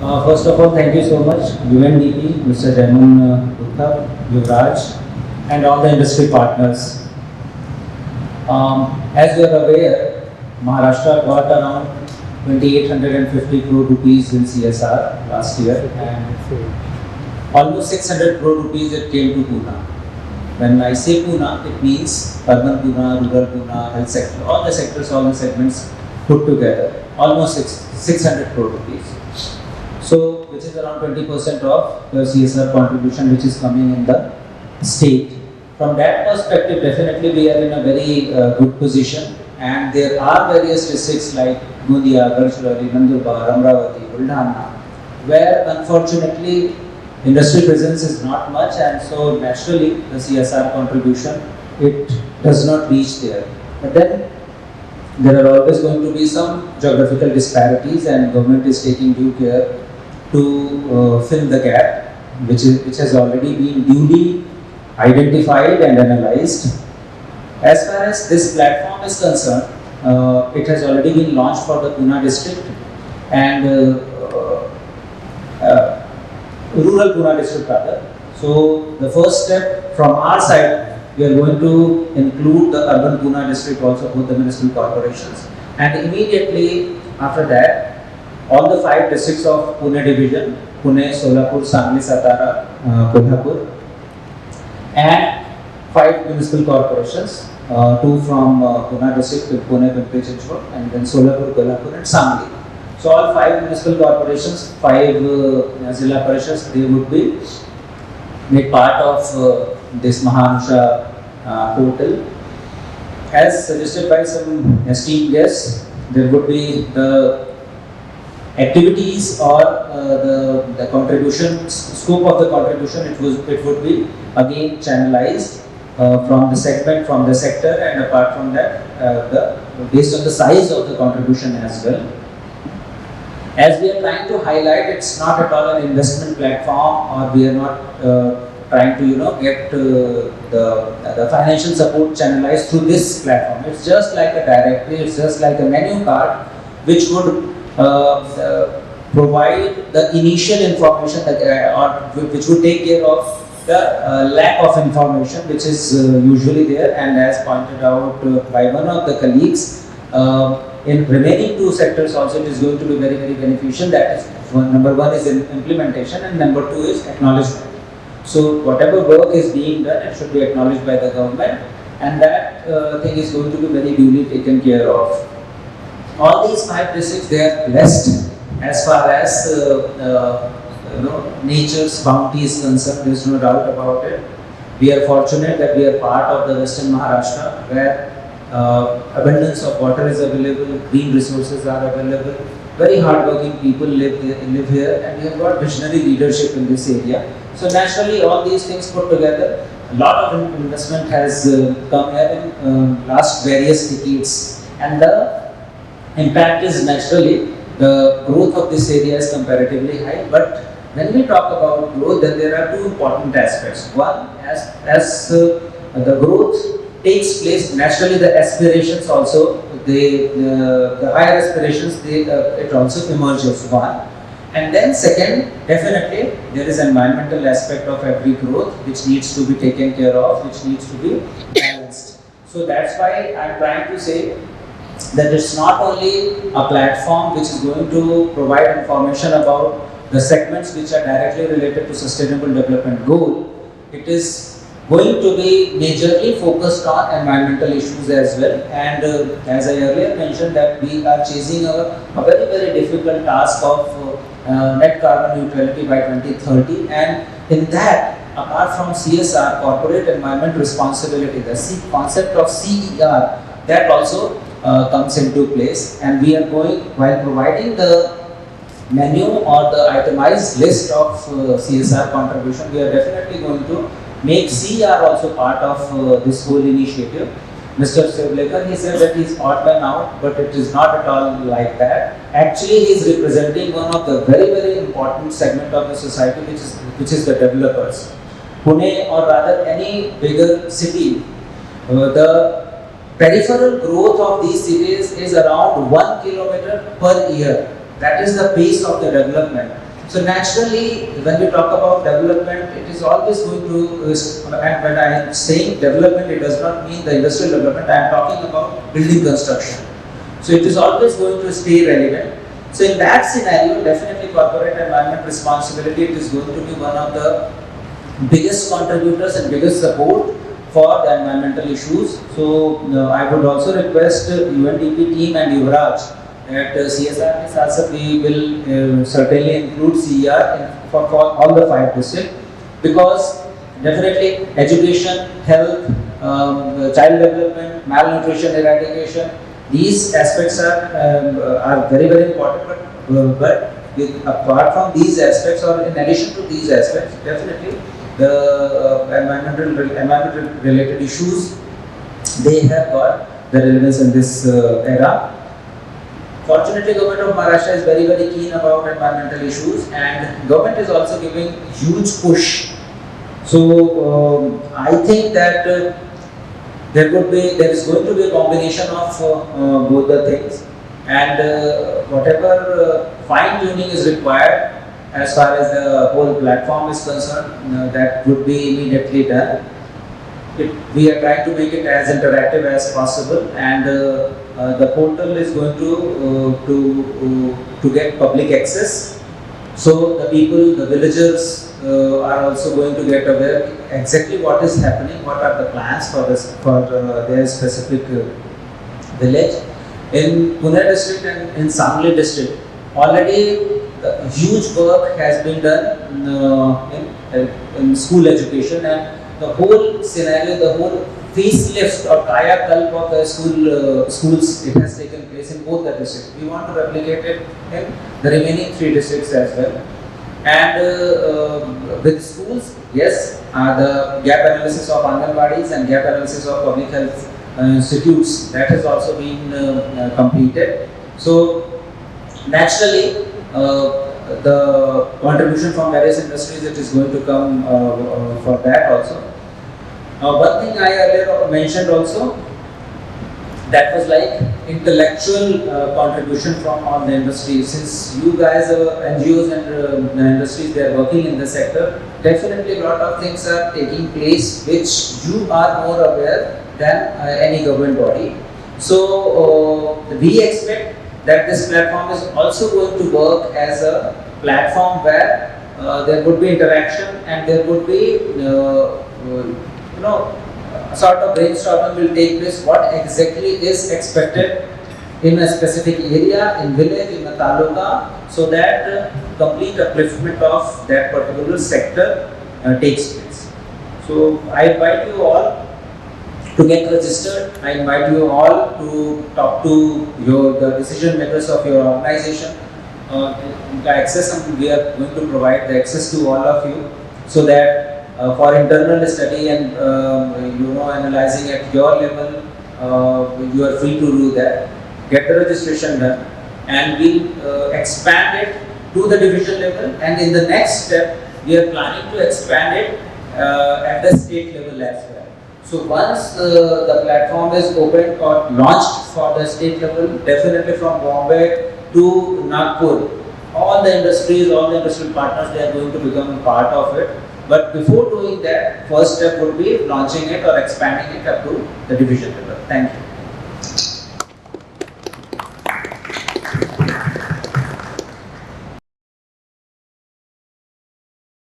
First of all, thank you so much, UNDP, Mr. Jaimun Gupta, Yuvraj, and all the industry partners. As you are aware, Maharashtra got around 2,850 crore rupees in CSR last year, and almost 600 crore rupees it came to Pune. When I say Pune, it means urban Pune, rural Pune, health sector, all the sectors, all the segments put together, almost 600 crore rupees. So, which is around 20% of the CSR contribution which is coming in the state. From that perspective, definitely we are in a very good position, and there are various districts like Gondia, Gadchiroli, Nandurbar, Amravati, Buldhana, where unfortunately industry presence is not much, and so naturally the CSR contribution, it does not reach there. But then there are always going to be some geographical disparities, and government is taking due care to fill the gap, which has already been duly identified and analyzed. As far as this platform is concerned, it has already been launched for the Pune district and rural Pune district rather. So the first step from our side, we are going to include the urban Pune district also, both the municipal corporations, and immediately after that, all the 5 districts of Pune division, Pune, Solapur, Sangli, Satara, Kolhapur, and 5 municipal corporations, 2 from Pune district with Pune, Pimpri Chinchwad, and then Solapur, Kolhapur, and Sangli. So all 5 municipal corporations, 5 Zilla Parishads, they would be made part of this Maha Anusha portal. As suggested by some esteemed guests, there would be the activities or the contribution, scope of the contribution, it would be again channelized from the segment, from the sector, and apart from that, based on the size of the contribution as well. As we are trying to highlight, it's not at all an investment platform, or we are not trying to get the financial support channelized through this platform. It's just like a directory, it's just like a menu card which would provide the initial information or which would take care of the lack of information which is usually there, and as pointed out by one of the colleagues, in remaining 2 sectors also it is going to be very, very beneficial. That is, number 1 is implementation, and number 2 is acknowledgement. So whatever work is being done, it should be acknowledged by the government, and that thing is going to be very duly taken care of. All these 5 districts, they are blessed as far as nature's bounty is concerned. There is no doubt about it. We are fortunate that we are part of the Western Maharashtra, where abundance of water is available, green resources are available, very hardworking people live here, and we have got visionary leadership in this area. So naturally, all these things put together, a lot of investment has come here in last various decades, and the impact is naturally, the growth of this area is comparatively high. But when we talk about growth, then there are 2 important aspects. One, as the growth takes place, naturally the aspirations also, the higher aspirations, it also emerges, one. And then second, definitely there is an environmental aspect of every growth which needs to be taken care of, which needs to be balanced. So that's why I'm trying to say that it's not only a platform which is going to provide information about the segments which are directly related to sustainable development goal, it is going to be majorly focused on environmental issues as well. And as I earlier mentioned, that we are chasing a very, very difficult task of net carbon neutrality by 2030, and in that, apart from CSR, corporate environment responsibility, the concept of CER, that also comes into place, and we are going, while providing the menu or the itemized list of CSR contribution, we are definitely going to make CR also part of this whole initiative. Mr. Sevlekar, he said that he is odd man out, but it is not at all like that. Actually, he is representing one of the very, very important segment of the society, which is the developers. Pune, or rather any bigger city, the peripheral growth of these cities is around 1 kilometer per year. That is the pace of the development. So naturally, when we talk about development, it is always going to, and when I am saying development, it does not mean the industrial development, I am talking about building construction. So it is always going to stay relevant. So in that scenario, definitely corporate environment responsibility, it is going to be one of the biggest contributors and biggest support for the environmental issues. So I would also request UNDP team and Yuvraj at CSR also we will certainly include CER for all the 5 districts, because definitely education, health, child development, malnutrition eradication, these aspects are very very important. But apart from these aspects, or in addition to these aspects, definitely the environmental related issues, they have got the relevance in this era. Fortunately, government of Maharashtra is very very keen about environmental issues, and government is also giving huge push. So I think that there is going to be a combination of both the things, and whatever fine tuning is required as far as the whole platform is concerned, that would be immediately done. We are trying to make it as interactive as possible, and the portal is going to get public access. So the people, the villagers are also going to get aware exactly what is happening, what are the plans for their specific village. In Pune district and in Sangli district, already huge work has been done in school education, and the whole scenario, the whole facelift or kaya kalp of the schools, it has taken place in both the districts. We want to replicate it in the remaining 3 districts as well. And with schools, yes, the gap analysis of Anganwadis and gap analysis of public health institutes, that has also been completed. So naturally, the contribution from various industries, it is going to come for that also. One thing I earlier mentioned also, that was like intellectual contribution from all the industries. Since you guys are NGOs and industries, they are working in the sector, definitely a lot of things are taking place which you are more aware than any government body. So we expect that this platform is also going to work as a platform where there would be interaction, and there would be sort of brainstorming will take place, what exactly is expected in a specific area, in village, in a taluka, so that complete upliftment of that particular sector takes place. So I invite you all to get registered. I invite you all to talk to the decision makers of your organization. The access, and we are going to provide the access to all of you, so that for internal study and analyzing at your level, you are free to do that. Get the registration done, and we'll expand it to the division level, and in the next step we are planning to expand it at the state level as well. So once the platform is opened or launched for the state level, definitely from Bombay to Nagpur, all the industries, all the industrial partners, they are going to become a part of it. But before doing that, first step would be launching it or expanding it up to the division level. Thank you.